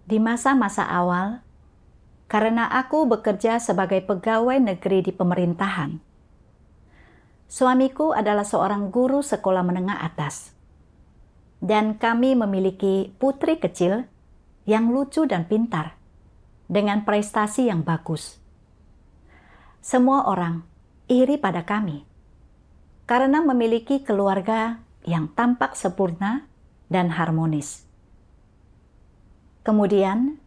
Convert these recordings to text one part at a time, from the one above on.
Di masa-masa awal, karena aku bekerja sebagai pegawai negeri di pemerintahan, suamiku adalah seorang guru sekolah menengah atas. Dan kami memiliki putri kecil yang lucu dan pintar, dengan prestasi yang bagus. Semua orang iri pada kami, karena memiliki keluarga yang tampak sempurna dan harmonis. Kemudian,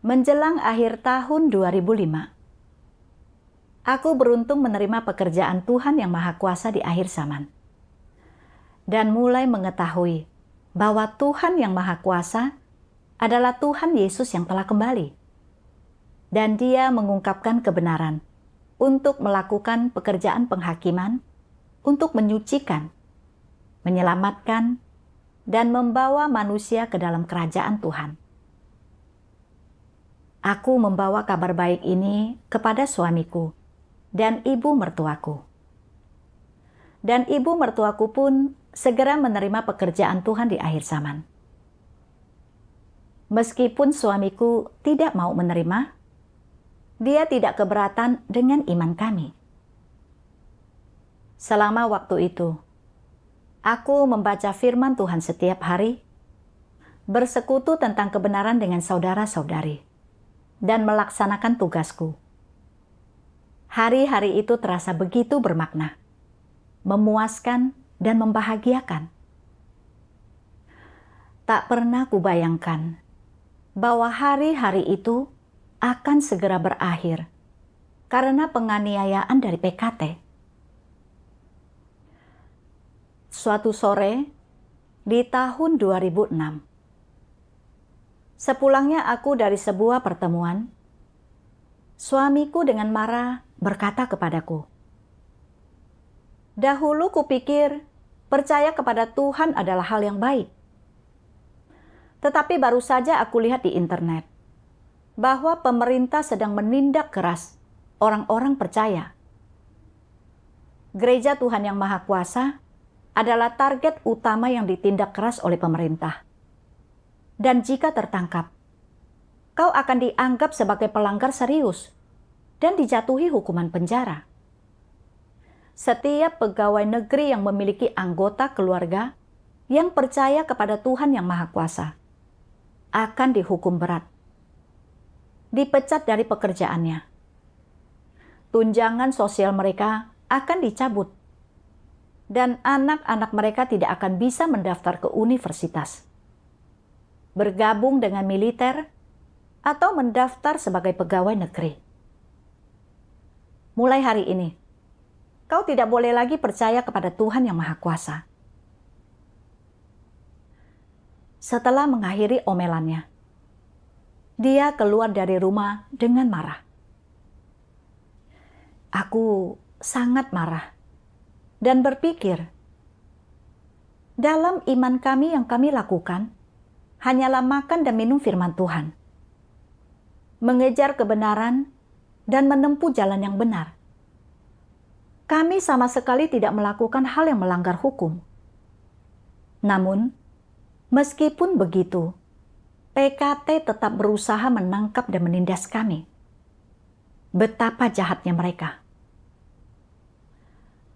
menjelang akhir tahun 2005, aku beruntung menerima pekerjaan Tuhan Yang Maha Kuasa di akhir zaman. Dan mulai mengetahui bahwa Tuhan Yang Maha Kuasa adalah Tuhan Yesus yang telah kembali. Dan Dia mengungkapkan kebenaran untuk melakukan pekerjaan penghakiman, untuk menyucikan, menyelamatkan, dan membawa manusia ke dalam kerajaan Tuhan. Aku membawa kabar baik ini kepada suamiku dan ibu mertuaku. Dan ibu mertuaku pun segera menerima pekerjaan Tuhan di akhir zaman. Meskipun suamiku tidak mau menerima, dia tidak keberatan dengan iman kami. Selama waktu itu, aku membaca firman Tuhan setiap hari, bersekutu tentang kebenaran dengan saudara-saudari, dan melaksanakan tugasku. Hari-hari itu terasa begitu bermakna, memuaskan dan membahagiakan. Tak pernah kubayangkan bahwa hari-hari itu akan segera berakhir karena penganiayaan dari PKT. Suatu sore di tahun 2006, sepulangnya aku dari sebuah pertemuan, suamiku dengan marah berkata kepadaku, "Dahulu kupikir percaya kepada Tuhan adalah hal yang baik. Tetapi baru saja aku lihat di internet bahwa pemerintah sedang menindak keras orang-orang percaya. Gereja Tuhan Yang Maha Kuasa adalah target utama yang ditindak keras oleh pemerintah. Dan jika tertangkap, kau akan dianggap sebagai pelanggar serius dan dijatuhi hukuman penjara. Setiap pegawai negeri yang memiliki anggota keluarga yang percaya kepada Tuhan Yang Maha Kuasa akan dihukum berat, dipecat dari pekerjaannya. Tunjangan sosial mereka akan dicabut, dan anak-anak mereka tidak akan bisa mendaftar ke universitas, bergabung dengan militer, atau mendaftar sebagai pegawai negeri. Mulai hari ini, kau tidak boleh lagi percaya kepada Tuhan Yang Maha Kuasa." Setelah mengakhiri omelannya, dia keluar dari rumah dengan marah. Aku sangat marah dan berpikir, dalam iman kami yang kami lakukan, hanyalah makan dan minum firman Tuhan, mengejar kebenaran, dan menempuh jalan yang benar. Kami sama sekali tidak melakukan hal yang melanggar hukum. Namun, meskipun begitu, PKT tetap berusaha menangkap dan menindas kami. Betapa jahatnya mereka.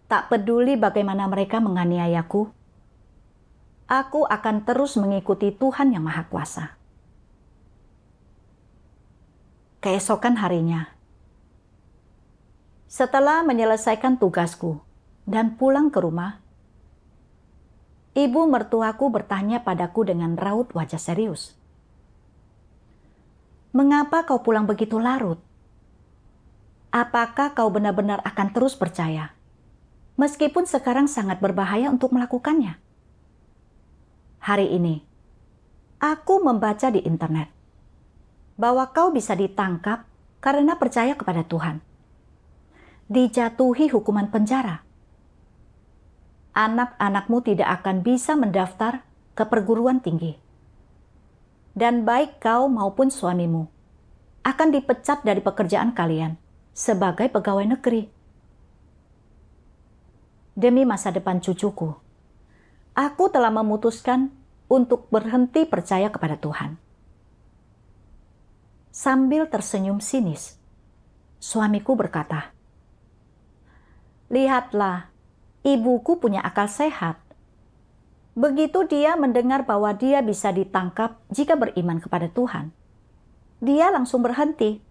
Tak peduli bagaimana mereka menganiayaku, aku akan terus mengikuti Tuhan Yang Maha Kuasa. Keesokan harinya, setelah menyelesaikan tugasku dan pulang ke rumah, ibu mertuaku bertanya padaku dengan raut wajah serius, "Mengapa kau pulang begitu larut? Apakah kau benar-benar akan terus percaya, meskipun sekarang sangat berbahaya untuk melakukannya?" Hari ini, aku membaca di internet bahwa kau bisa ditangkap karena percaya kepada Tuhan, dijatuhi hukuman penjara. Anak-anakmu tidak akan bisa mendaftar ke perguruan tinggi. Dan baik kau maupun suamimu akan dipecat dari pekerjaan kalian sebagai pegawai negeri. Demi masa depan cucuku, aku telah memutuskan untuk berhenti percaya kepada Tuhan. Sambil tersenyum sinis, suamiku berkata, "Lihatlah, ibuku punya akal sehat. Begitu dia mendengar bahwa dia bisa ditangkap jika beriman kepada Tuhan, dia langsung berhenti.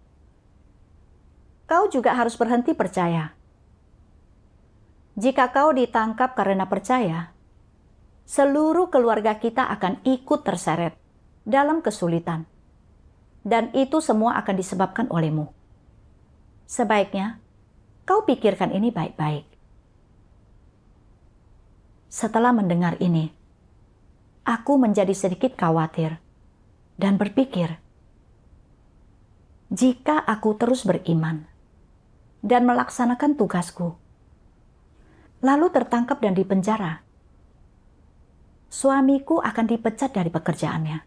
Kau juga harus berhenti percaya. Jika kau ditangkap karena percaya, seluruh keluarga kita akan ikut terseret dalam kesulitan. Dan itu semua akan disebabkan olehmu. Sebaiknya, kau pikirkan ini baik-baik." Setelah mendengar ini, aku menjadi sedikit khawatir dan berpikir, jika aku terus beriman dan melaksanakan tugasku, lalu tertangkap dan dipenjara, suamiku akan dipecat dari pekerjaannya,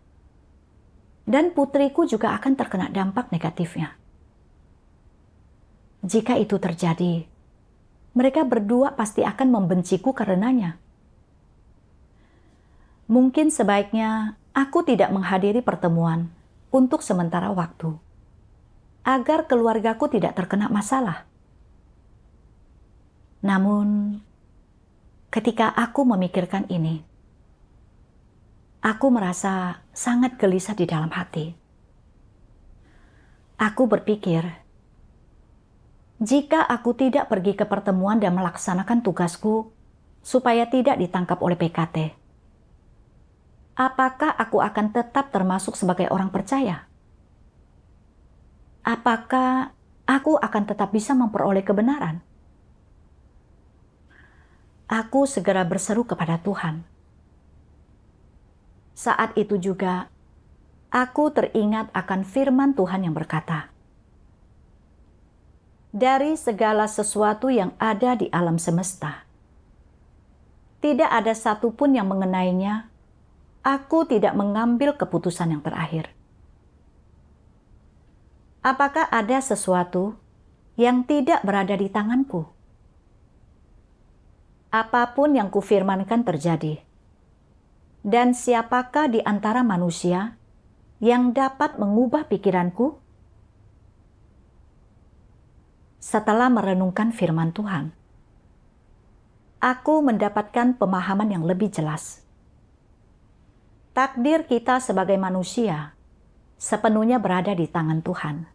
dan putriku juga akan terkena dampak negatifnya. Jika itu terjadi, mereka berdua pasti akan membenciku karenanya. Mungkin sebaiknya aku tidak menghadiri pertemuan untuk sementara waktu, agar keluargaku tidak terkena masalah. Namun, ketika aku memikirkan ini, aku merasa sangat gelisah di dalam hati. Aku berpikir, jika aku tidak pergi ke pertemuan dan melaksanakan tugasku supaya tidak ditangkap oleh PKT, apakah aku akan tetap termasuk sebagai orang percaya? Apakah aku akan tetap bisa memperoleh kebenaran? Aku segera berseru kepada Tuhan. Saat itu juga, aku teringat akan firman Tuhan yang berkata, "Dari segala sesuatu yang ada di alam semesta, tidak ada satupun yang mengenainya, aku tidak mengambil keputusan yang terakhir." Apakah ada sesuatu yang tidak berada di tanganku? Apapun yang kufirmankan terjadi. Dan siapakah di antara manusia yang dapat mengubah pikiranku? Setelah merenungkan firman Tuhan, aku mendapatkan pemahaman yang lebih jelas. Takdir kita sebagai manusia sepenuhnya berada di tangan Tuhan.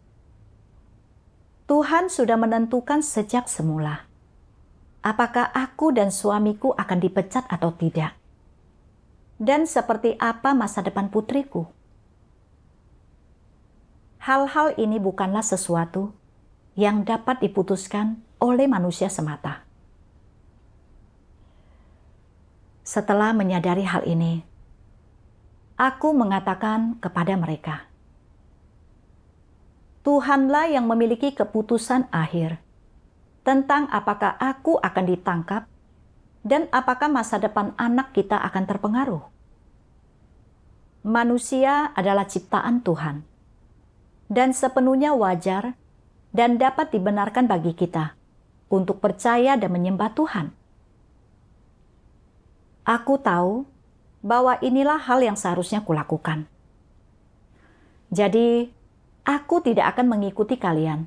Tuhan sudah menentukan sejak semula apakah aku dan suamiku akan dipecat atau tidak, dan seperti apa masa depan putriku. Hal-hal ini bukanlah sesuatu yang dapat diputuskan oleh manusia semata. Setelah menyadari hal ini, aku mengatakan kepada mereka, Tuhanlah yang memiliki keputusan akhir tentang apakah aku akan ditangkap dan apakah masa depan anak kita akan terpengaruh. Manusia adalah ciptaan Tuhan, dan sepenuhnya wajar dan dapat dibenarkan bagi kita untuk percaya dan menyembah Tuhan. Aku tahu bahwa inilah hal yang seharusnya kulakukan. Jadi, aku tidak akan mengikuti kalian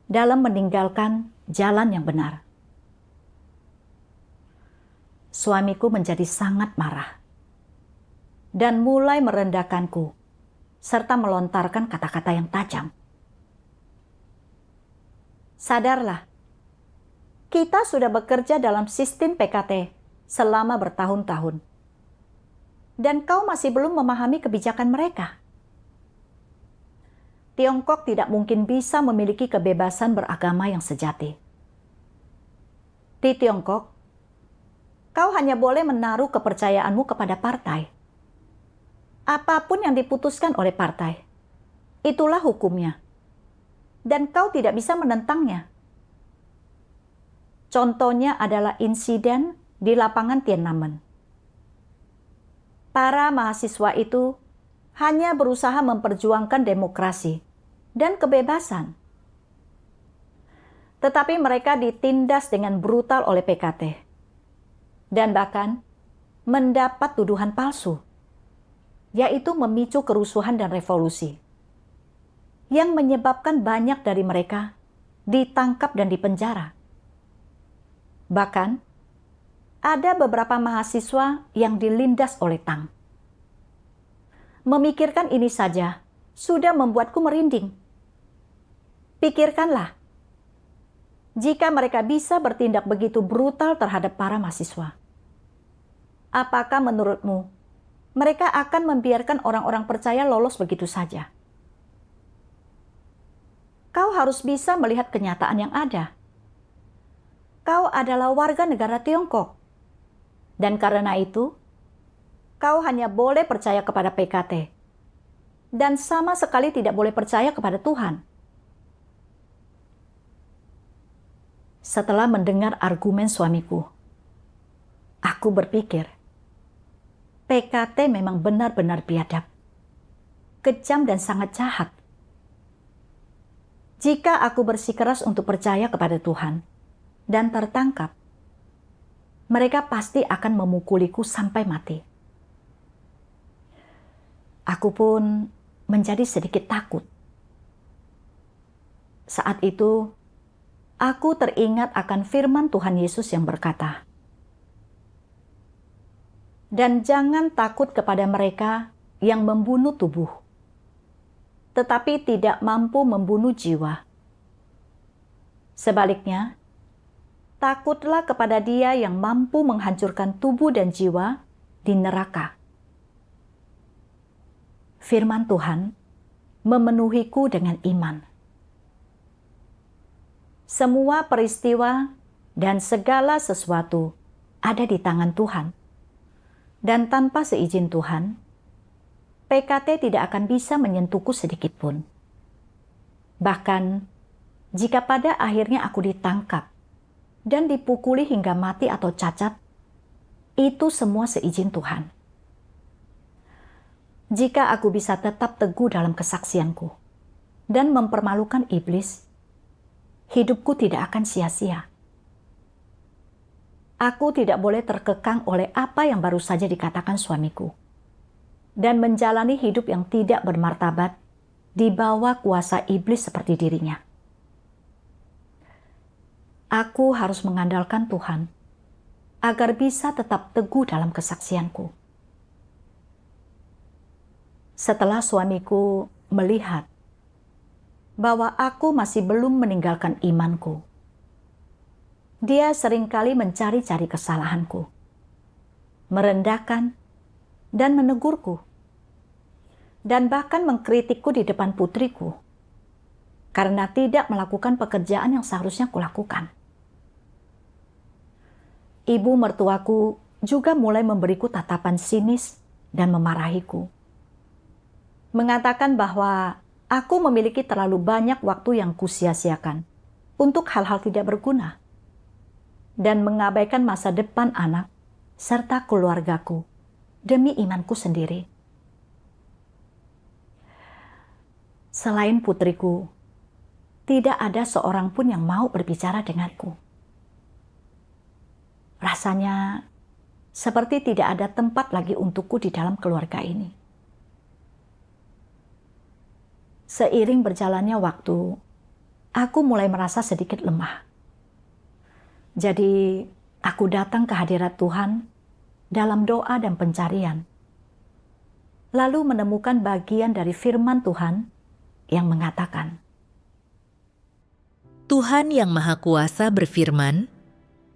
dalam meninggalkan jalan yang benar. Suamiku menjadi sangat marah dan mulai merendahkanku serta melontarkan kata-kata yang tajam. Sadarlah, kita sudah bekerja dalam sistem PKT selama bertahun-tahun, dan kau masih belum memahami kebijakan mereka. Tiongkok tidak mungkin bisa memiliki kebebasan beragama yang sejati. Di Tiongkok, kau hanya boleh menaruh kepercayaanmu kepada partai. Apapun yang diputuskan oleh partai, itulah hukumnya. Dan kau tidak bisa menentangnya. Contohnya adalah insiden di lapangan Tiananmen. Para mahasiswa itu hanya berusaha memperjuangkan demokrasi dan kebebasan. Tetapi mereka ditindas dengan brutal oleh PKT. Dan bahkan mendapat tuduhan palsu, yaitu memicu kerusuhan dan revolusi. yang menyebabkan banyak dari mereka ditangkap dan dipenjara. Bahkan, ada beberapa mahasiswa yang dilindas oleh tang. Memikirkan ini saja sudah membuatku merinding. Pikirkanlah, jika mereka bisa bertindak begitu brutal terhadap para mahasiswa. Apakah menurutmu mereka akan membiarkan orang-orang percaya lolos begitu saja? Kau harus bisa melihat kenyataan yang ada. Kau adalah warga negara Tiongkok. Dan karena itu, kau hanya boleh percaya kepada PKT. Dan sama sekali tidak boleh percaya kepada Tuhan. Setelah mendengar argumen suamiku, aku berpikir, PKT memang benar-benar biadab, kejam dan sangat jahat. Jika aku bersikeras untuk percaya kepada Tuhan dan tertangkap, mereka pasti akan memukuliku sampai mati. Aku pun menjadi sedikit takut. Saat itu, aku teringat akan firman Tuhan Yesus yang berkata, "Dan jangan takut kepada mereka yang membunuh tubuh, tetapi tidak mampu membunuh jiwa. Sebaliknya, takutlah kepada Dia yang mampu menghancurkan tubuh dan jiwa di neraka." Firman Tuhan memenuhiku dengan iman. Semua peristiwa dan segala sesuatu ada di tangan Tuhan. Dan tanpa seizin Tuhan, PKT tidak akan bisa menyentuhku sedikit pun. Bahkan, jika pada akhirnya aku ditangkap dan dipukuli hingga mati atau cacat, itu semua seizin Tuhan. Jika aku bisa tetap teguh dalam kesaksianku dan mempermalukan iblis, hidupku tidak akan sia-sia. Aku tidak boleh terkekang oleh apa yang baru saja dikatakan suamiku dan menjalani hidup yang tidak bermartabat di bawah kuasa iblis seperti dirinya. Aku harus mengandalkan Tuhan agar bisa tetap teguh dalam kesaksianku. Setelah suamiku melihat bahwa aku masih belum meninggalkan imanku, dia seringkali mencari-cari kesalahanku, merendahkan dan menegurku, dan bahkan mengkritikku di depan putriku karena tidak melakukan pekerjaan yang seharusnya kulakukan. Ibu mertuaku juga mulai memberiku tatapan sinis dan memarahiku, mengatakan bahwa aku memiliki terlalu banyak waktu yang kusia-siakan untuk hal-hal tidak berguna dan mengabaikan masa depan anak serta keluargaku demi imanku sendiri. Selain putriku, tidak ada seorang pun yang mau berbicara denganku. Rasanya seperti tidak ada tempat lagi untukku di dalam keluarga ini. Seiring berjalannya waktu, aku mulai merasa sedikit lemah. Jadi, aku datang ke hadirat Tuhan dalam doa dan pencarian. Lalu menemukan bagian dari firman Tuhan yang mengatakan, Tuhan yang Maha Kuasa berfirman,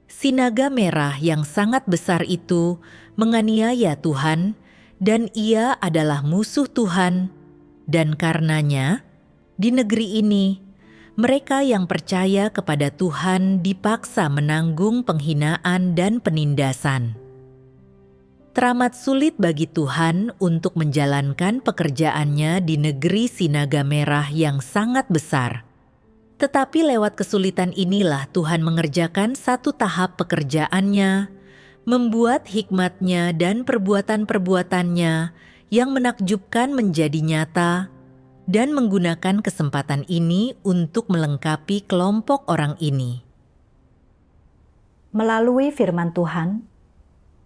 "Si naga merah yang sangat besar itu menganiaya Tuhan, dan ia adalah musuh Tuhan. Dan karenanya, di negeri ini, mereka yang percaya kepada Tuhan dipaksa menanggung penghinaan dan penindasan." Teramat sulit bagi Tuhan untuk menjalankan pekerjaannya di negeri si naga merah yang sangat besar. Tetapi lewat kesulitan inilah Tuhan mengerjakan satu tahap pekerjaannya, membuat hikmat-Nya dan perbuatan-perbuatannya yang menakjubkan menjadi nyata, dan menggunakan kesempatan ini untuk melengkapi kelompok orang ini. melalui firman Tuhan,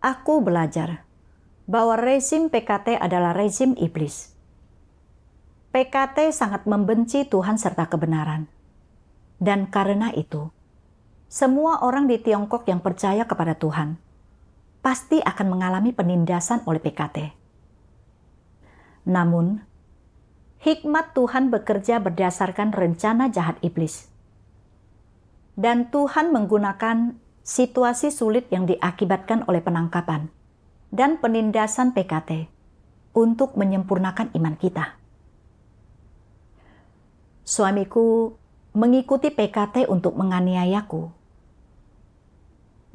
aku belajar bahwa rezim PKT adalah rezim iblis. PKT sangat membenci Tuhan serta kebenaran. Dan karena itu, semua orang di Tiongkok yang percaya kepada Tuhan pasti akan mengalami penindasan oleh PKT. Namun, hikmat Tuhan bekerja berdasarkan rencana jahat iblis. Dan Tuhan menggunakan situasi sulit yang diakibatkan oleh penangkapan dan penindasan PKT untuk menyempurnakan iman kita. Suamiku mengikuti PKT untuk menganiayaku,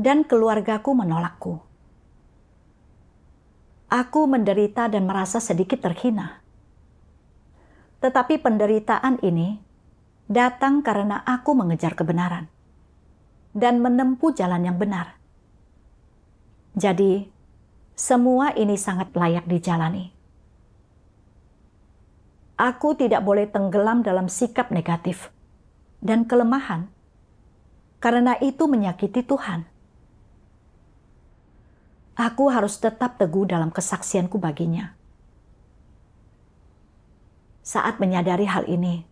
dan keluargaku menolakku. Aku menderita dan merasa sedikit terhina. Tetapi penderitaan ini datang karena aku mengejar kebenaran dan menempuh jalan yang benar. Jadi, semua ini sangat layak dijalani. Aku tidak boleh tenggelam dalam sikap negatif dan kelemahan, karena itu menyakiti Tuhan. Aku harus tetap teguh dalam kesaksianku baginya. Saat menyadari hal ini,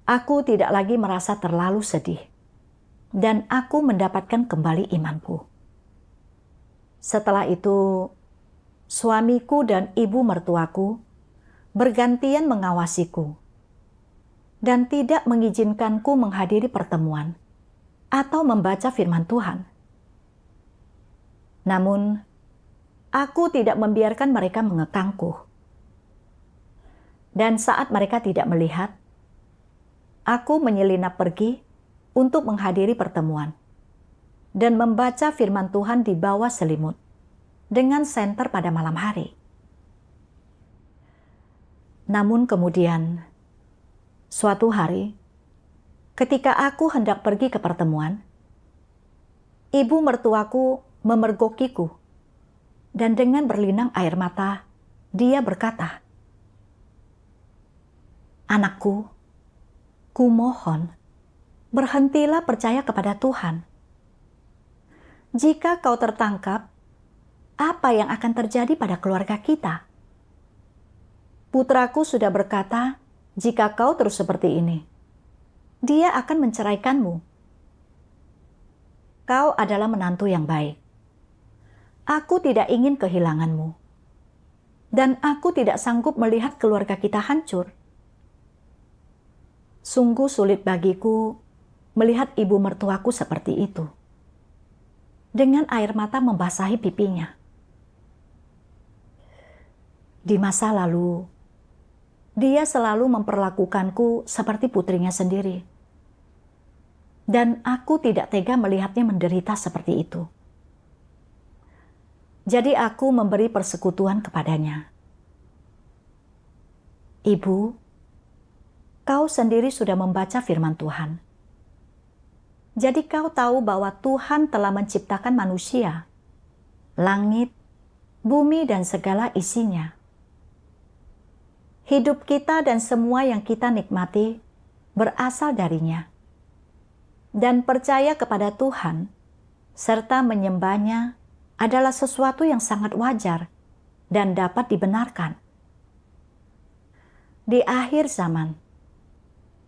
aku tidak lagi merasa terlalu sedih, dan aku mendapatkan kembali imanku. Setelah itu, suamiku dan ibu mertuaku bergantian mengawasiku dan tidak mengizinkanku menghadiri pertemuan atau membaca firman Tuhan. Namun, aku tidak membiarkan mereka mengekangku. Dan saat mereka tidak melihat, aku menyelinap pergi untuk menghadiri pertemuan dan membaca firman Tuhan di bawah selimut dengan senter pada malam hari. Namun kemudian, suatu hari, ketika aku hendak pergi ke pertemuan, ibu mertuaku memergokiku, dan dengan berlinang air mata, dia berkata, "Anakku, kumohon, berhentilah percaya kepada Tuhan. Jika kau tertangkap, apa yang akan terjadi pada keluarga kita? Putraku sudah berkata, jika kau terus seperti ini, dia akan menceraikanmu. Kau adalah menantu yang baik. Aku tidak ingin kehilanganmu. Dan aku tidak sanggup melihat keluarga kita hancur. Sungguh sulit bagiku melihat ibu mertuaku seperti itu. Dengan air mata membasahi pipinya. Di masa lalu, dia selalu memperlakukanku seperti putrinya sendiri. Dan aku tidak tega melihatnya menderita seperti itu. Jadi aku memberi persekutuan kepadanya. Ibu, kau sendiri sudah membaca firman Tuhan. Jadi kau tahu bahwa Tuhan telah menciptakan manusia, langit, bumi, dan segala isinya. Hidup kita dan semua yang kita nikmati berasal darinya. Dan percaya kepada Tuhan, serta menyembahnya adalah sesuatu yang sangat wajar dan dapat dibenarkan. Di akhir zaman,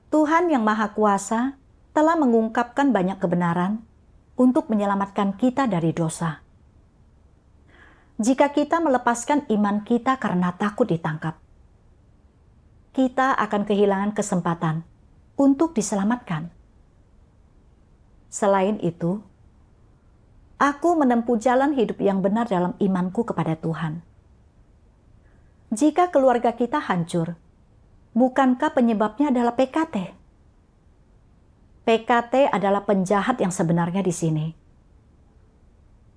Tuhan yang Maha Kuasa telah mengungkapkan banyak kebenaran untuk menyelamatkan kita dari dosa. Jika kita melepaskan iman kita karena takut ditangkap, kita akan kehilangan kesempatan untuk diselamatkan. Selain itu, aku menempuh jalan hidup yang benar dalam imanku kepada Tuhan. Jika keluarga kita hancur, bukankah penyebabnya adalah PKT? PKT adalah penjahat yang sebenarnya di sini.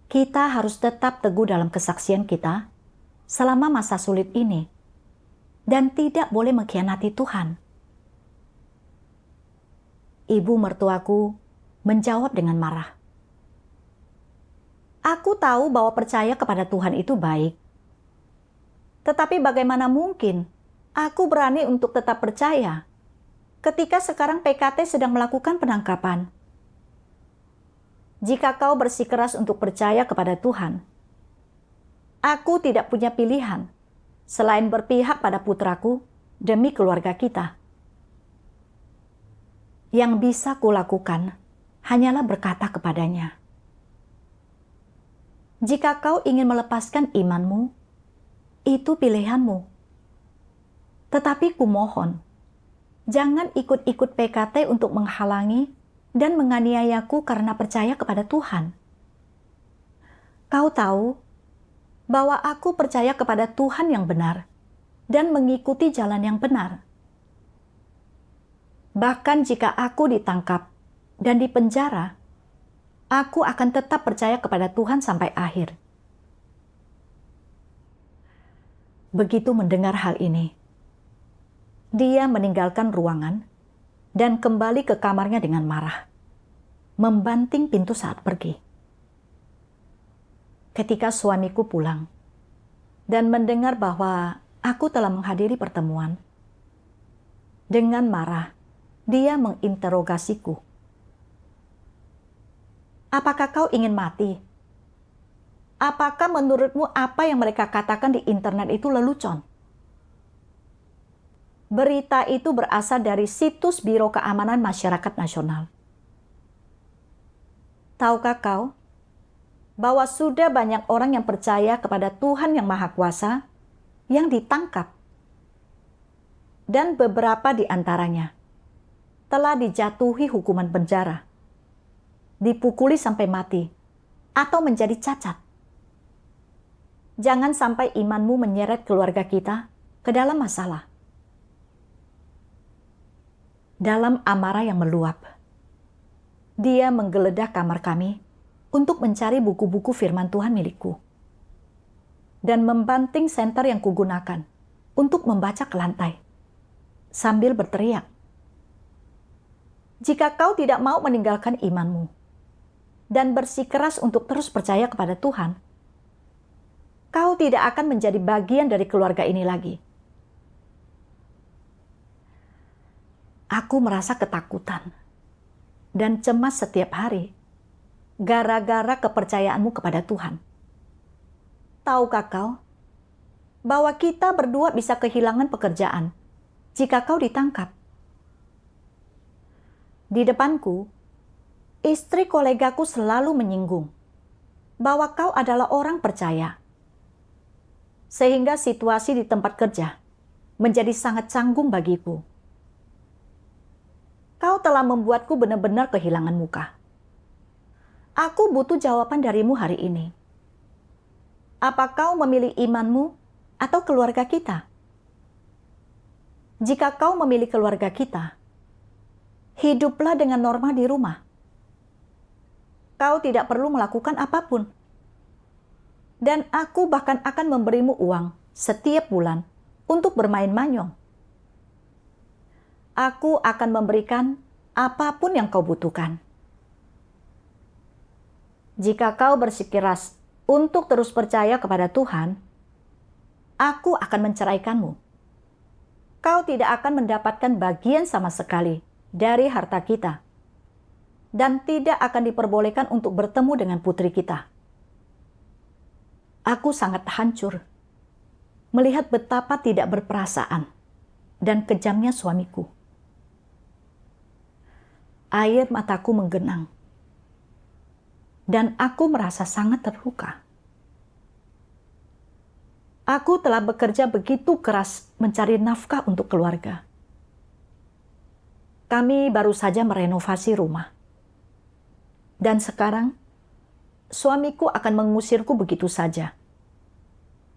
Kita harus tetap teguh dalam kesaksian kita selama masa sulit ini dan tidak boleh mengkhianati Tuhan. Ibu mertuaku menjawab dengan marah. Aku tahu bahwa percaya kepada Tuhan itu baik. Tetapi bagaimana mungkin aku berani untuk tetap percaya ketika sekarang PKT sedang melakukan penangkapan? Jika kau bersikeras untuk percaya kepada Tuhan, aku tidak punya pilihan selain berpihak pada putraku demi keluarga kita. Yang bisa kulakukan hanyalah berkata kepadanya, "Jika kau ingin melepaskan imanmu, itu pilihanmu. Tetapi kumohon, jangan ikut-ikut PKT untuk menghalangi dan menganiayaku karena percaya kepada Tuhan. Kau tahu bahwa aku percaya kepada Tuhan yang benar dan mengikuti jalan yang benar. Bahkan jika aku ditangkap dan dipenjara, aku akan tetap percaya kepada Tuhan sampai akhir." Begitu mendengar hal ini, dia meninggalkan ruangan dan kembali ke kamarnya dengan marah, membanting pintu saat pergi. Ketika suamiku pulang dan mendengar bahwa aku telah menghadiri pertemuan, dengan marah dia menginterogasiku. "Apakah kau ingin mati? Apakah menurutmu apa yang mereka katakan di internet itu lelucon? Berita itu berasal dari situs Biro Keamanan Masyarakat Nasional. Tahukah kau bahwa sudah banyak orang yang percaya kepada Tuhan yang Maha Kuasa yang ditangkap? Dan beberapa di antaranya telah dijatuhi hukuman penjara, dipukuli sampai mati, atau menjadi cacat. Jangan sampai imanmu menyeret keluarga kita ke dalam masalah." Dalam amarah yang meluap, dia menggeledah kamar kami untuk mencari buku-buku firman Tuhan milikku dan membanting senter yang kugunakan untuk membaca ke lantai sambil berteriak, "Jika kau tidak mau meninggalkan imanmu dan bersikeras untuk terus percaya kepada Tuhan, kau tidak akan menjadi bagian dari keluarga ini lagi." Aku merasa ketakutan dan cemas setiap hari gara-gara kepercayaanmu kepada Tuhan. Tahukah kau bahwa kita berdua bisa kehilangan pekerjaan jika kau ditangkap? Di depanku, istri kolegaku selalu menyinggung bahwa kau adalah orang percaya, sehingga situasi di tempat kerja menjadi sangat canggung bagiku. Kau telah membuatku benar-benar kehilangan muka. Aku butuh jawaban darimu hari ini. Apa kau memilih imanmu atau keluarga kita? Jika kau memilih keluarga kita, hiduplah dengan normal di rumah. Kau tidak perlu melakukan apapun. Dan aku bahkan akan memberimu uang setiap bulan untuk bermain manyong. Aku akan memberikan apapun yang kau butuhkan. Jika kau bersikeras untuk terus percaya kepada Tuhan, aku akan menceraikanmu. Kau tidak akan mendapatkan bagian sama sekali dari harta kita, dan tidak akan diperbolehkan untuk bertemu dengan putri kita. Aku sangat hancur melihat betapa tidak berperasaan dan kejamnya suamiku. Air mataku menggenang, dan aku merasa sangat terluka. Aku telah bekerja begitu keras mencari nafkah untuk keluarga. Kami baru saja merenovasi rumah. Dan sekarang, suamiku akan mengusirku begitu saja.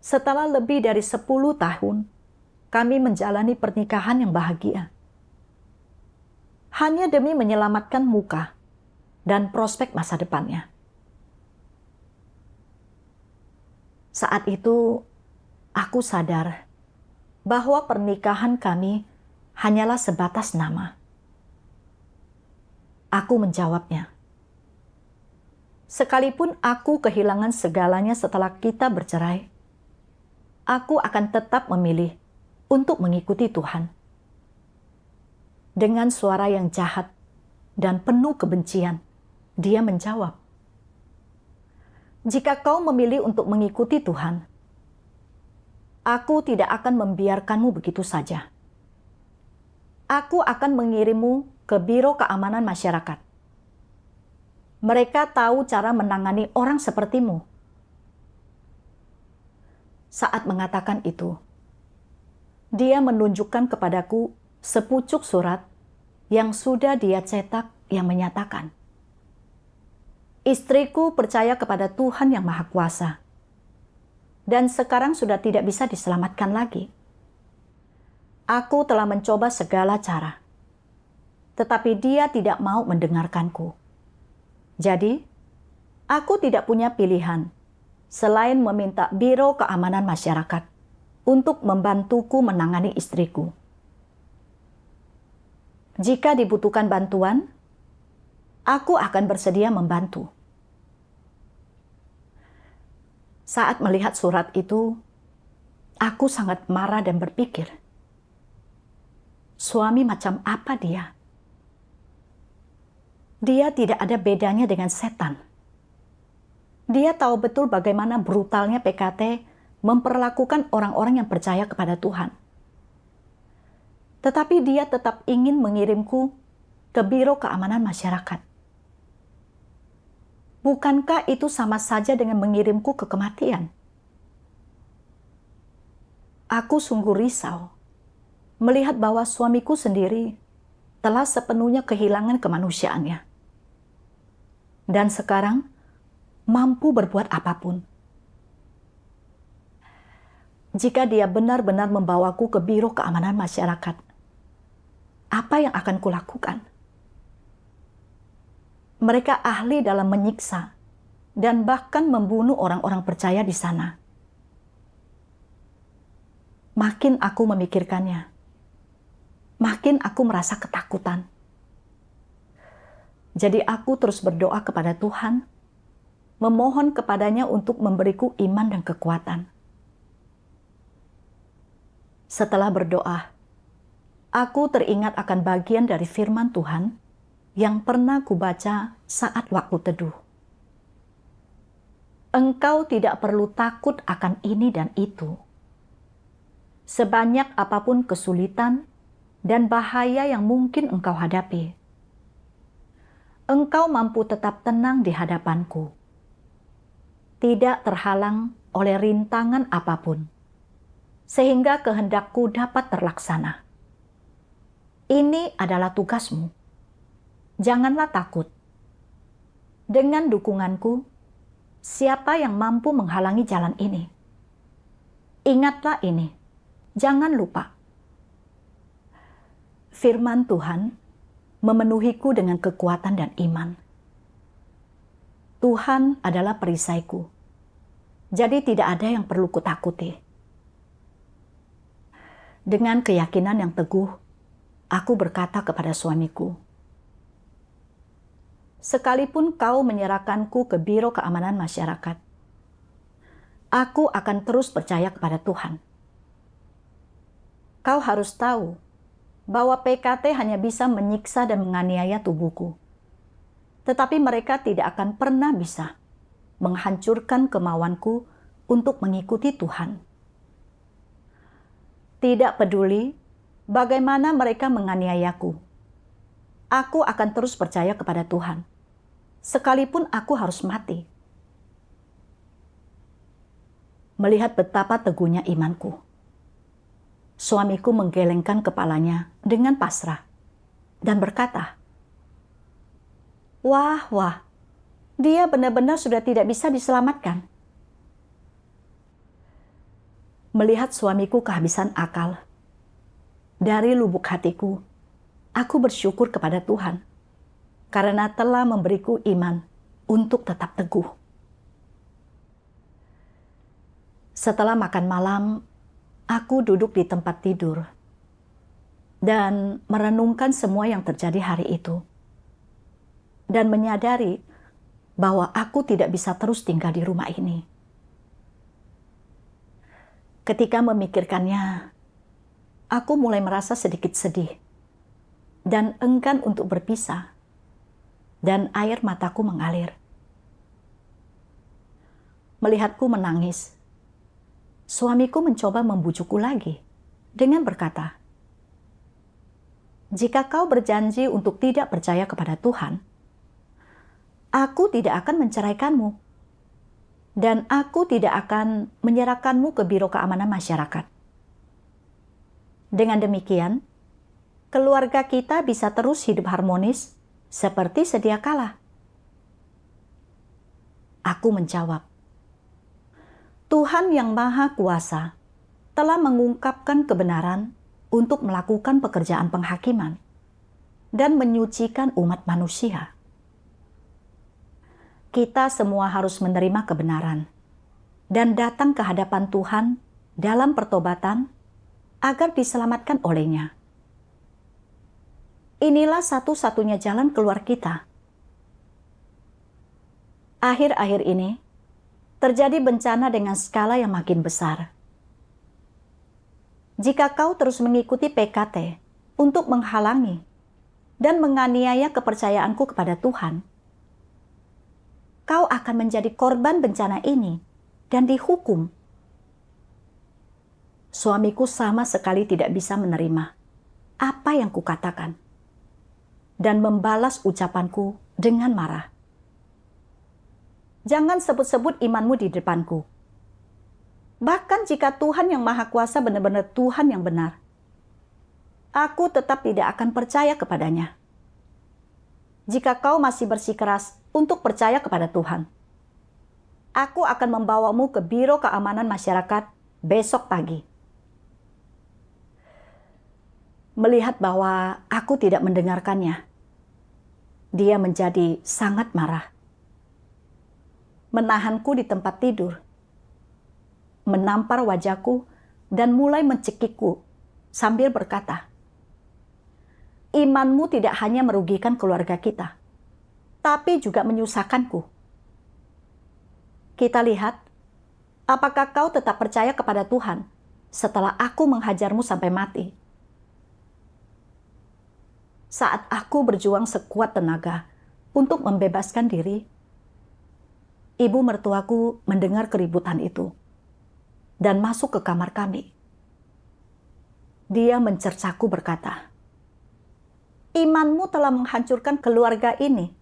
Setelah lebih dari 10 tahun, kami menjalani pernikahan yang bahagia. Hanya demi menyelamatkan muka dan prospek masa depannya. Saat itu, aku sadar bahwa pernikahan kami hanyalah sebatas nama. Aku menjawabnya, "Sekalipun aku kehilangan segalanya setelah kita bercerai, aku akan tetap memilih untuk mengikuti Tuhan." Dengan suara yang jahat dan penuh kebencian, dia menjawab, "Jika kau memilih untuk mengikuti Tuhan, aku tidak akan membiarkanmu begitu saja. Aku akan mengirimmu ke Biro Keamanan Masyarakat. Mereka tahu cara menangani orang sepertimu. Saat mengatakan itu, dia menunjukkan kepadaku sepucuk surat yang sudah dia cetak yang menyatakan, istriku percaya kepada Tuhan Yang Maha Kuasa, dan sekarang sudah tidak bisa diselamatkan lagi. Aku telah mencoba segala cara, tetapi dia tidak mau mendengarkanku. Jadi, aku tidak punya pilihan selain meminta Biro Keamanan Masyarakat untuk membantuku menangani istriku. Jika dibutuhkan bantuan, aku akan bersedia membantu. Saat melihat surat itu, aku sangat marah dan berpikir, suami macam apa dia? Dia tidak ada bedanya dengan setan. Dia tahu betul bagaimana brutalnya PKT memperlakukan orang-orang yang percaya kepada Tuhan. Tetapi dia tetap ingin mengirimku ke Biro Keamanan Masyarakat. Bukankah itu sama saja dengan mengirimku ke kematian? Aku sungguh risau melihat bahwa suamiku sendiri telah sepenuhnya kehilangan kemanusiaannya. Dan sekarang mampu berbuat apapun. Jika dia benar-benar membawaku ke Biro Keamanan Masyarakat, apa yang akan kulakukan? Mereka ahli dalam menyiksa dan bahkan membunuh orang-orang percaya di sana. Makin aku memikirkannya, makin aku merasa ketakutan. Jadi aku terus berdoa kepada Tuhan, memohon kepadanya untuk memberiku iman dan kekuatan. Setelah berdoa, aku teringat akan bagian dari firman Tuhan yang pernah kubaca saat waktu teduh. Engkau tidak perlu takut akan ini dan itu. Sebanyak apapun kesulitan dan bahaya yang mungkin engkau hadapi, engkau mampu tetap tenang di hadapanku, tidak terhalang oleh rintangan apapun, sehingga kehendakku dapat terlaksana. Ini adalah tugasmu. Janganlah takut. Dengan dukunganku, siapa yang mampu menghalangi jalan ini? Ingatlah ini. Jangan lupa. Firman Tuhan memenuhiku dengan kekuatan dan iman. Tuhan adalah perisaiku. Jadi tidak ada yang perlu kutakuti. Dengan keyakinan yang teguh, aku berkata kepada suamiku, sekalipun kau menyerahkanku ke Biro Keamanan Masyarakat, aku akan terus percaya kepada Tuhan. Kau harus tahu bahwa PKT hanya bisa menyiksa dan menganiaya tubuhku. Tetapi mereka tidak akan pernah bisa menghancurkan kemauanku untuk mengikuti Tuhan. Tidak peduli bagaimana mereka menganiayaku, aku akan terus percaya kepada Tuhan, sekalipun aku harus mati. Melihat betapa teguhnya imanku, suamiku menggelengkan kepalanya dengan pasrah dan berkata, wah, dia benar-benar sudah tidak bisa diselamatkan. Melihat suamiku kehabisan akal, dari lubuk hatiku, aku bersyukur kepada Tuhan karena telah memberiku iman untuk tetap teguh. Setelah makan malam, aku duduk di tempat tidur dan merenungkan semua yang terjadi hari itu. Dan menyadari bahwa aku tidak bisa terus tinggal di rumah ini. Ketika memikirkannya, aku mulai merasa sedikit sedih dan enggan untuk berpisah, dan air mataku mengalir. Melihatku menangis, suamiku mencoba membujukku lagi dengan berkata, Jika kau berjanji untuk tidak percaya kepada Tuhan, aku tidak akan menceraikanmu, dan aku tidak akan menyerahkanmu ke Biro Keamanan Masyarakat. Dengan demikian, keluarga kita bisa terus hidup harmonis seperti sedia kala. Aku menjawab, Tuhan yang Maha Kuasa telah mengungkapkan kebenaran untuk melakukan pekerjaan penghakiman dan menyucikan umat manusia. Kita semua harus menerima kebenaran dan datang ke hadapan Tuhan dalam pertobatan agar diselamatkan olehnya. Inilah satu-satunya jalan keluar kita. Akhir-akhir ini, terjadi bencana dengan skala yang makin besar. Jika kau terus mengikuti PKT untuk menghalangi dan menganiaya kepercayaanku kepada Tuhan, kau akan menjadi korban bencana ini dan dihukum. Suamiku sama sekali tidak bisa menerima apa yang kukatakan dan membalas ucapanku dengan marah. Jangan sebut-sebut imanmu di depanku. Bahkan jika Tuhan yang Maha Kuasa benar-benar Tuhan yang benar, aku tetap tidak akan percaya kepadanya. Jika kau masih bersikeras untuk percaya kepada Tuhan, aku akan membawamu ke Biro Keamanan Masyarakat besok pagi. Melihat bahwa aku tidak mendengarkannya, dia menjadi sangat marah. Menahanku di tempat tidur, menampar wajahku, dan mulai mencekikku sambil berkata, imanmu tidak hanya merugikan keluarga kita, tapi juga menyusahkanku. Kita lihat, apakah kau tetap percaya kepada Tuhan setelah aku menghajarmu sampai mati? Saat aku berjuang sekuat tenaga untuk membebaskan diri, ibu mertuaku mendengar keributan itu dan masuk ke kamar kami. Dia mencercaku berkata, imanmu telah menghancurkan keluarga ini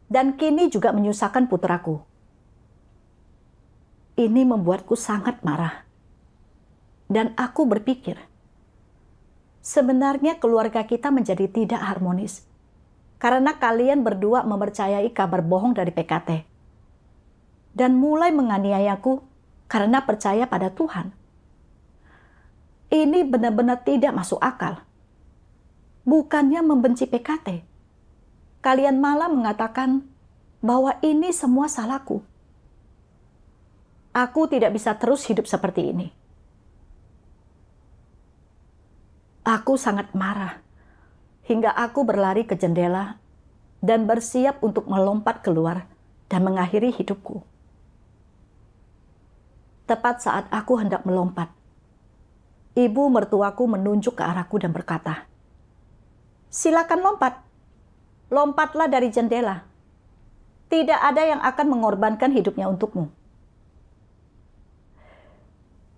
dan kini juga menyusahkan putraku. Ini membuatku sangat marah. Dan aku berpikir, sebenarnya keluarga kita menjadi tidak harmonis karena kalian berdua mempercayai kabar bohong dari PKT dan mulai menganiayaku karena percaya pada Tuhan. Ini benar-benar tidak masuk akal. Bukannya membenci PKT, kalian malah mengatakan bahwa ini semua salahku. Aku tidak bisa terus hidup seperti ini. Aku sangat marah, hingga aku berlari ke jendela dan bersiap untuk melompat keluar dan mengakhiri hidupku. Tepat saat aku hendak melompat, ibu mertuaku menunjuk ke arahku dan berkata, silakan lompat. Lompatlah dari jendela. Tidak ada yang akan mengorbankan hidupnya untukmu.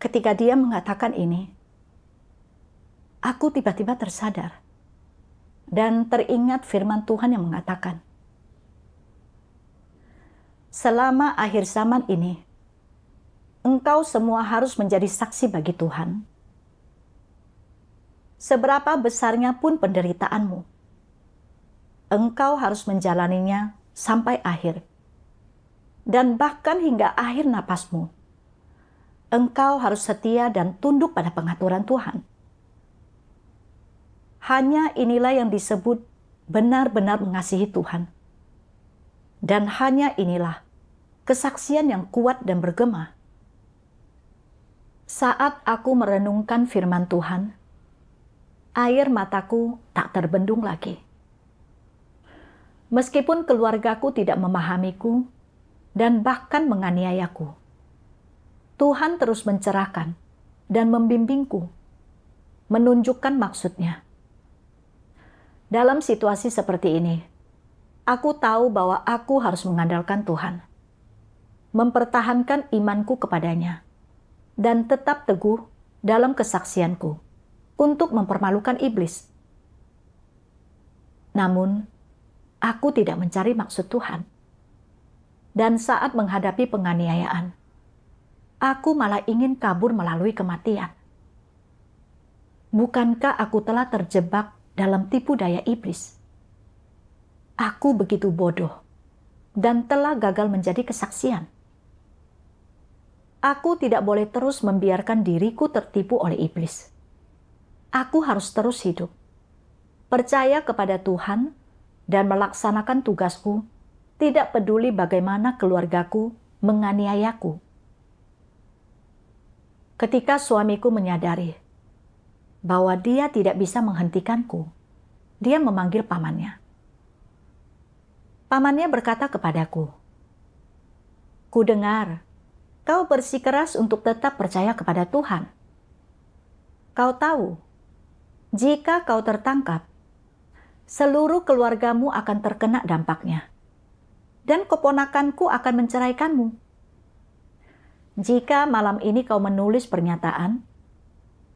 Ketika dia mengatakan ini, aku tiba-tiba tersadar dan teringat firman Tuhan yang mengatakan, selama akhir zaman ini, engkau semua harus menjadi saksi bagi Tuhan. Seberapa besarnya pun penderitaanmu, engkau harus menjalaninya sampai akhir. Dan bahkan hingga akhir napasmu, engkau harus setia dan tunduk pada pengaturan Tuhan. Hanya inilah yang disebut benar-benar mengasihi Tuhan. Dan hanya inilah kesaksian yang kuat dan bergema. Saat aku merenungkan firman Tuhan, air mataku tak terbendung lagi. Meskipun keluargaku tidak memahamiku dan bahkan menganiayaku, Tuhan terus mencerahkan dan membimbingku, menunjukkan maksudnya. Dalam situasi seperti ini, aku tahu bahwa aku harus mengandalkan Tuhan, mempertahankan imanku kepadanya, dan tetap teguh dalam kesaksianku untuk mempermalukan iblis. Namun, aku tidak mencari maksud Tuhan. Dan saat menghadapi penganiayaan, aku malah ingin kabur melalui kematian. Bukankah aku telah terjebak dalam tipu daya iblis? Aku begitu bodoh dan telah gagal menjadi kesaksian. Aku tidak boleh terus membiarkan diriku tertipu oleh iblis. Aku harus terus hidup, percaya kepada Tuhan, dan melaksanakan tugasku, tidak peduli bagaimana keluargaku menganiayaku. Ketika suamiku menyadari bahwa dia tidak bisa menghentikanku, dia memanggil pamannya. Pamannya berkata kepadaku, "Kudengar, kau bersikeras untuk tetap percaya kepada Tuhan. Kau tahu, jika kau tertangkap, seluruh keluargamu akan terkena dampaknya, dan keponakanku akan menceraikanmu. Jika malam ini kau menulis pernyataan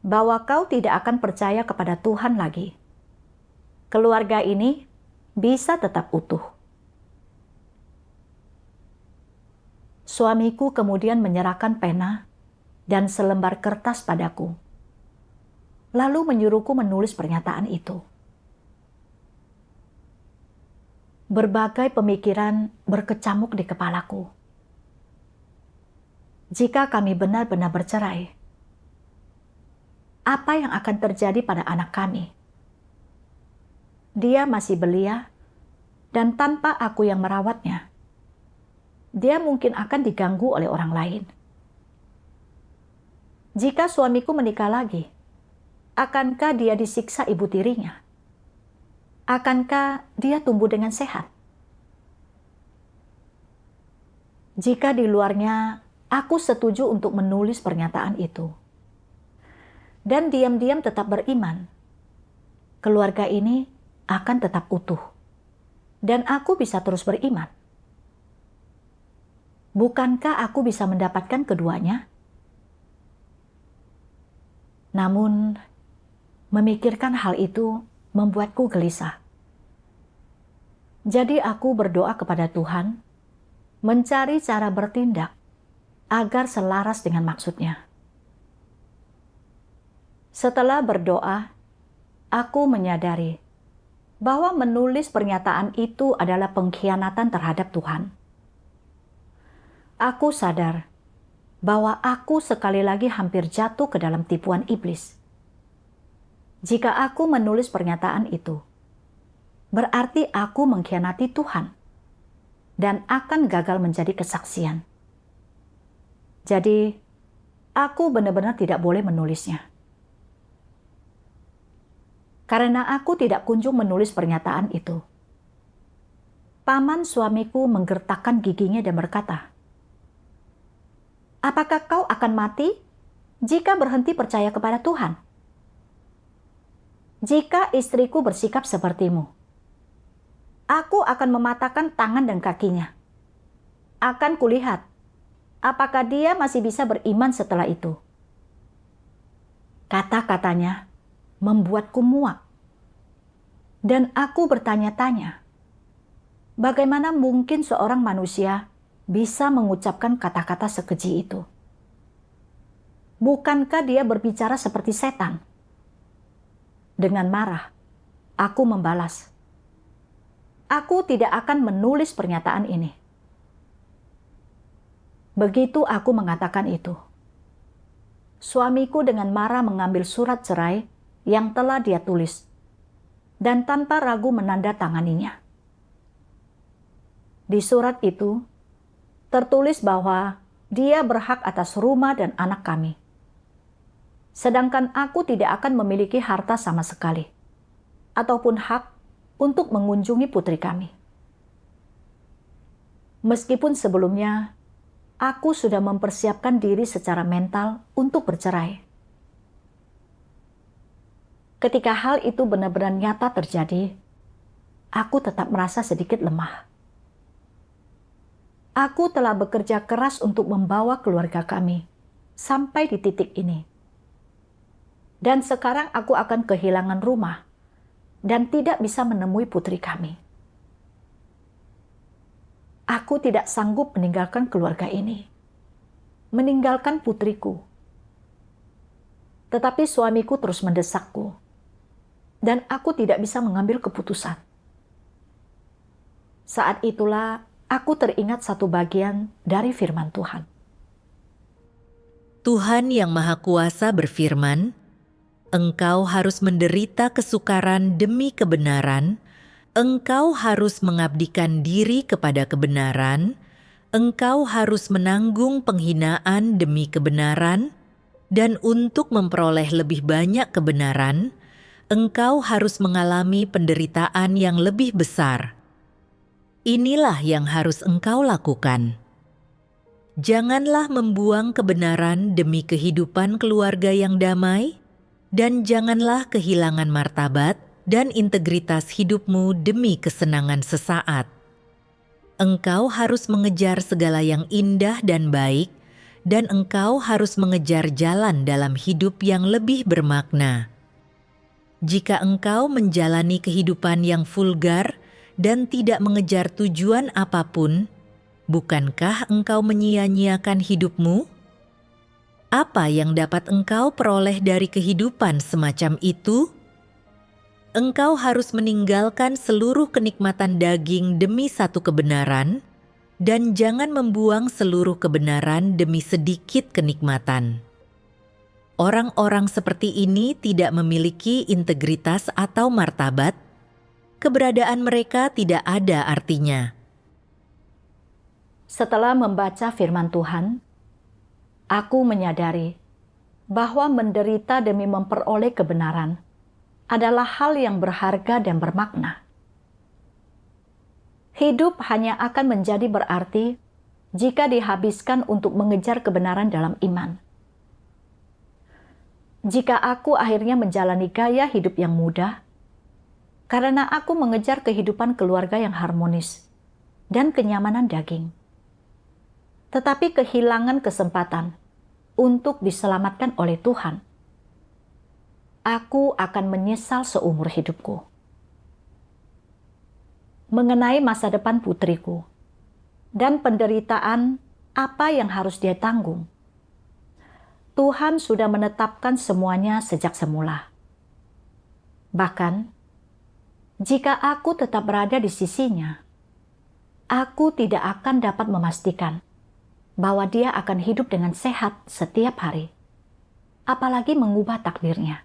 bahwa kau tidak akan percaya kepada Tuhan lagi, keluarga ini bisa tetap utuh." Suamiku kemudian menyerahkan pena dan selembar kertas padaku, lalu menyuruhku menulis pernyataan itu. Berbagai pemikiran berkecamuk di kepalaku. Jika kami benar-benar bercerai, apa yang akan terjadi pada anak kami? Dia masih belia, dan tanpa aku yang merawatnya, dia mungkin akan diganggu oleh orang lain. Jika suamiku menikah lagi, akankah dia disiksa ibu tirinya? Akankah dia tumbuh dengan sehat? Jika di luarnya aku setuju untuk menulis pernyataan itu, dan diam-diam tetap beriman, keluarga ini akan tetap utuh, dan aku bisa terus beriman. Bukankah aku bisa mendapatkan keduanya? Namun, memikirkan hal itu membuatku gelisah. Jadi aku berdoa kepada Tuhan, mencari cara bertindak agar selaras dengan maksudnya. Setelah berdoa, aku menyadari bahwa menulis pernyataan itu adalah pengkhianatan terhadap Tuhan. Aku sadar bahwa aku sekali lagi hampir jatuh ke dalam tipuan iblis. Jika aku menulis pernyataan itu, berarti aku mengkhianati Tuhan dan akan gagal menjadi kesaksian. Jadi, aku benar-benar tidak boleh menulisnya. Karena aku tidak kunjung menulis pernyataan itu, paman suamiku menggertakkan giginya dan berkata, "Apakah kau akan mati jika berhenti percaya kepada Tuhan? Jika istriku bersikap sepertimu, aku akan mematahkan tangan dan kakinya. Akan kulihat apakah dia masih bisa beriman setelah itu." Kata-katanya membuatku muak. Dan aku bertanya-tanya, bagaimana mungkin seorang manusia bisa mengucapkan kata-kata sekeji itu? Bukankah dia berbicara seperti setan? Dengan marah, aku membalas, "Aku tidak akan menulis pernyataan ini." Begitu aku mengatakan itu, suamiku dengan marah mengambil surat cerai yang telah dia tulis dan tanpa ragu menandatanganinya. Di surat itu tertulis bahwa dia berhak atas rumah dan anak kami, sedangkan aku tidak akan memiliki harta sama sekali, ataupun hak untuk mengunjungi putri kami. Meskipun sebelumnya aku sudah mempersiapkan diri secara mental untuk bercerai. Ketika hal itu benar-benar nyata terjadi, aku tetap merasa sedikit lemah. Aku telah bekerja keras untuk membawa keluarga kami sampai di titik ini. Dan sekarang aku akan kehilangan rumah dan tidak bisa menemui putri kami. Aku tidak sanggup meninggalkan keluarga ini, meninggalkan putriku. Tetapi suamiku terus mendesakku, dan aku tidak bisa mengambil keputusan. Saat itulah aku teringat satu bagian dari firman Tuhan. Tuhan yang Maha Kuasa berfirman, "Engkau harus menderita kesukaran demi kebenaran, engkau harus mengabdikan diri kepada kebenaran, engkau harus menanggung penghinaan demi kebenaran, dan untuk memperoleh lebih banyak kebenaran, engkau harus mengalami penderitaan yang lebih besar. Inilah yang harus engkau lakukan. Janganlah membuang kebenaran demi kehidupan keluarga yang damai, dan janganlah kehilangan martabat dan integritas hidupmu demi kesenangan sesaat. Engkau harus mengejar segala yang indah dan baik, dan engkau harus mengejar jalan dalam hidup yang lebih bermakna. Jika engkau menjalani kehidupan yang vulgar dan tidak mengejar tujuan apapun, bukankah engkau menyia-nyiakan hidupmu? Apa yang dapat engkau peroleh dari kehidupan semacam itu? Engkau harus meninggalkan seluruh kenikmatan daging demi satu kebenaran, dan jangan membuang seluruh kebenaran demi sedikit kenikmatan. Orang-orang seperti ini tidak memiliki integritas atau martabat. Keberadaan mereka tidak ada artinya. Setelah membaca firman Tuhan, aku menyadari bahwa menderita demi memperoleh kebenaran adalah hal yang berharga dan bermakna. Hidup hanya akan menjadi berarti jika dihabiskan untuk mengejar kebenaran dalam iman. Jika aku akhirnya menjalani gaya hidup yang mudah, karena aku mengejar kehidupan keluarga yang harmonis dan kenyamanan daging, tetapi kehilangan kesempatan untuk diselamatkan oleh Tuhan, aku akan menyesal seumur hidupku. Mengenai masa depan putriku dan penderitaan apa yang harus dia tanggung, Tuhan sudah menetapkan semuanya sejak semula. Bahkan, jika aku tetap berada di sisinya, aku tidak akan dapat memastikan bahwa dia akan hidup dengan sehat setiap hari, apalagi mengubah takdirnya.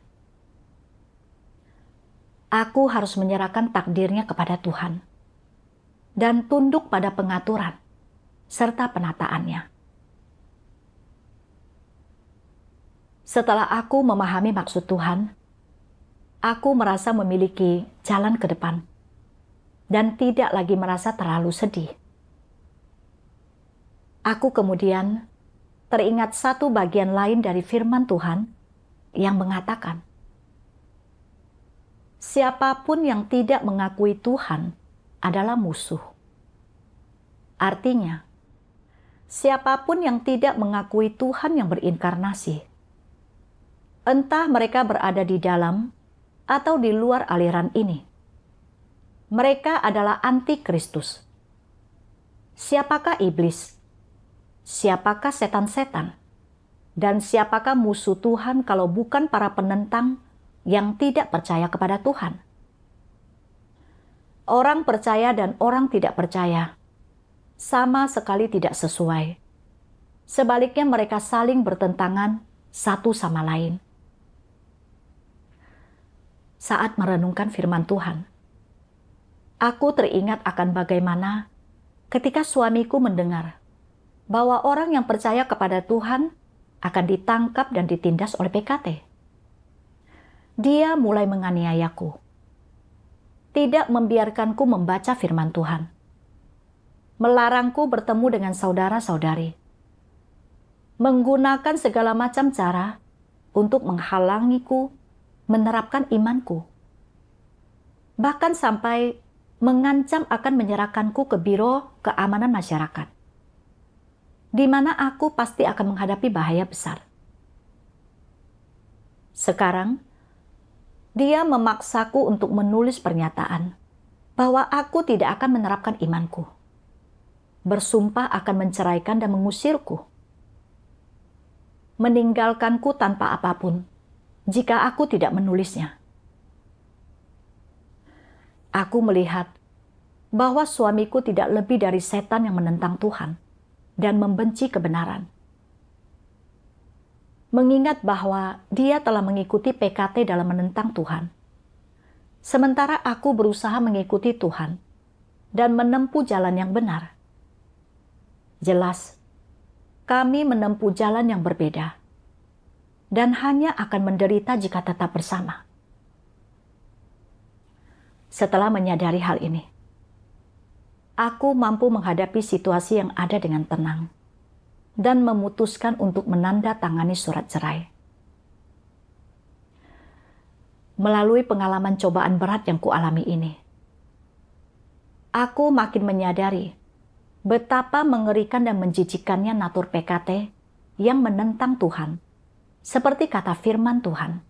Aku harus menyerahkan takdirnya kepada Tuhan dan tunduk pada pengaturan serta penataannya. Setelah aku memahami maksud Tuhan, aku merasa memiliki jalan ke depan dan tidak lagi merasa terlalu sedih. Aku kemudian teringat satu bagian lain dari firman Tuhan yang mengatakan, siapapun yang tidak mengakui Tuhan adalah musuh. Artinya, siapapun yang tidak mengakui Tuhan yang berinkarnasi, entah mereka berada di dalam atau di luar aliran ini, mereka adalah antikristus. Siapakah iblis? Siapakah setan-setan? Dan siapakah musuh Tuhan kalau bukan para penentang yang tidak percaya kepada Tuhan? Orang percaya dan orang tidak percaya sama sekali tidak sesuai. Sebaliknya mereka saling bertentangan satu sama lain. Saat merenungkan firman Tuhan, aku teringat akan bagaimana ketika suamiku mendengar bahwa orang yang percaya kepada Tuhan akan ditangkap dan ditindas oleh PKT. Dia mulai menganiayaku, tidak membiarkanku membaca firman Tuhan, melarangku bertemu dengan saudara-saudari, menggunakan segala macam cara untuk menghalangiku menerapkan imanku, bahkan sampai mengancam akan menyerahkanku ke Biro Keamanan Masyarakat, di mana aku pasti akan menghadapi bahaya besar. Sekarang, Dia memaksaku untuk menulis pernyataan bahwa aku tidak akan menerapkan imanku, bersumpah akan menceraikan dan mengusirku, meninggalkanku tanpa apapun jika aku tidak menulisnya. Aku melihat bahwa suamiku tidak lebih dari setan yang menentang Tuhan dan membenci kebenaran. Mengingat bahwa dia telah mengikuti PKT dalam menentang Tuhan, sementara aku berusaha mengikuti Tuhan dan menempuh jalan yang benar. Jelas, kami menempuh jalan yang berbeda dan hanya akan menderita jika tetap bersama. Setelah menyadari hal ini, aku mampu menghadapi situasi yang ada dengan tenang dan memutuskan untuk menandatangani surat cerai. Melalui pengalaman cobaan berat yang kualami ini, aku makin menyadari betapa mengerikan dan menjijikannya natur PKT yang menentang Tuhan, seperti kata firman Tuhan.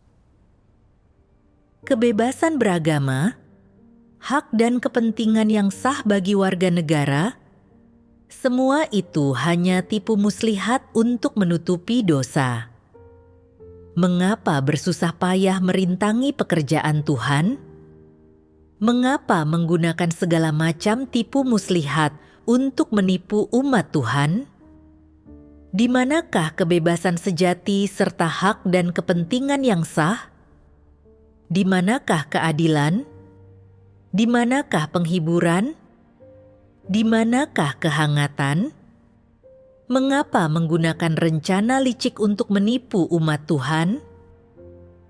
Kebebasan beragama, hak dan kepentingan yang sah bagi warga negara, semua itu hanya tipu muslihat untuk menutupi dosa. Mengapa bersusah payah merintangi pekerjaan Tuhan? Mengapa menggunakan segala macam tipu muslihat untuk menipu umat Tuhan? Di manakah kebebasan sejati serta hak dan kepentingan yang sah? Di manakah keadilan? Di manakah penghiburan? Di manakah kehangatan? Mengapa menggunakan rencana licik untuk menipu umat Tuhan?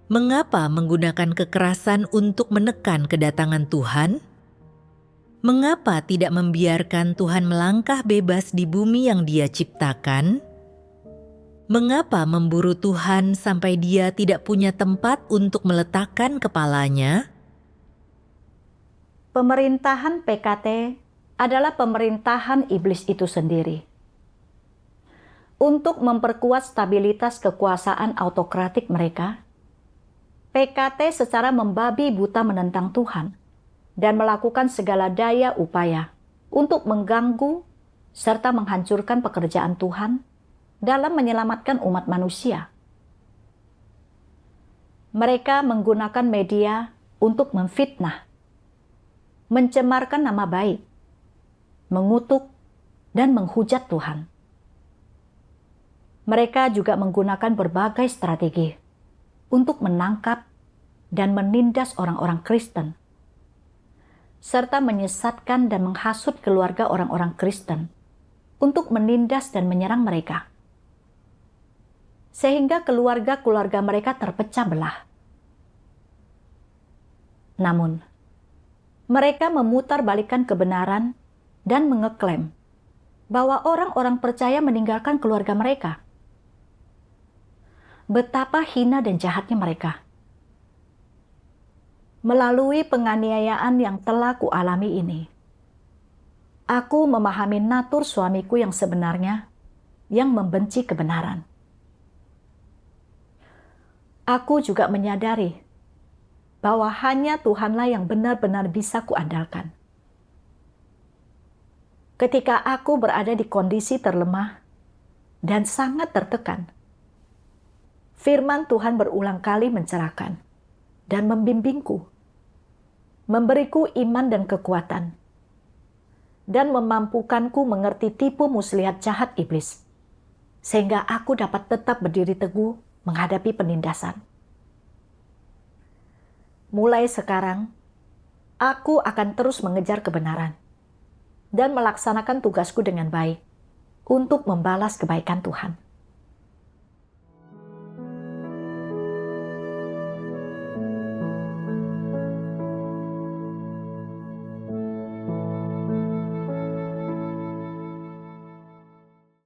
Mengapa menggunakan kekerasan untuk menekan kedatangan Tuhan? Mengapa tidak membiarkan Tuhan melangkah bebas di bumi yang Dia ciptakan? Mengapa memburu Tuhan sampai Dia tidak punya tempat untuk meletakkan kepalanya? Pemerintahan PKT adalah pemerintahan iblis itu sendiri. Untuk memperkuat stabilitas kekuasaan autokratik mereka, PKT secara membabi buta menentang Tuhan dan melakukan segala daya upaya untuk mengganggu serta menghancurkan pekerjaan Tuhan dalam menyelamatkan umat manusia. Mereka menggunakan media untuk memfitnah, mencemarkan nama baik, mengutuk, dan menghujat Tuhan. Mereka juga menggunakan berbagai strategi untuk menangkap dan menindas orang-orang Kristen, serta menyesatkan dan menghasut keluarga orang-orang Kristen untuk menindas dan menyerang mereka, sehingga keluarga-keluarga mereka terpecah belah. Namun, mereka memutarbalikkan kebenaran dan mengeklaim bahwa orang-orang percaya meninggalkan keluarga mereka. Betapa hina dan jahatnya mereka. Melalui penganiayaan yang telah kualami ini, aku memahami natur suamiku yang sebenarnya, yang membenci kebenaran. Aku juga menyadari bahwa hanya Tuhanlah yang benar-benar bisa kuandalkan. Ketika aku berada di kondisi terlemah dan sangat tertekan, firman Tuhan berulang kali mencerahkan dan membimbingku, memberiku iman dan kekuatan, dan memampukanku mengerti tipu muslihat jahat iblis, sehingga aku dapat tetap berdiri teguh menghadapi penindasan. Mulai sekarang, aku akan terus mengejar kebenaran dan melaksanakan tugasku dengan baik untuk membalas kebaikan Tuhan.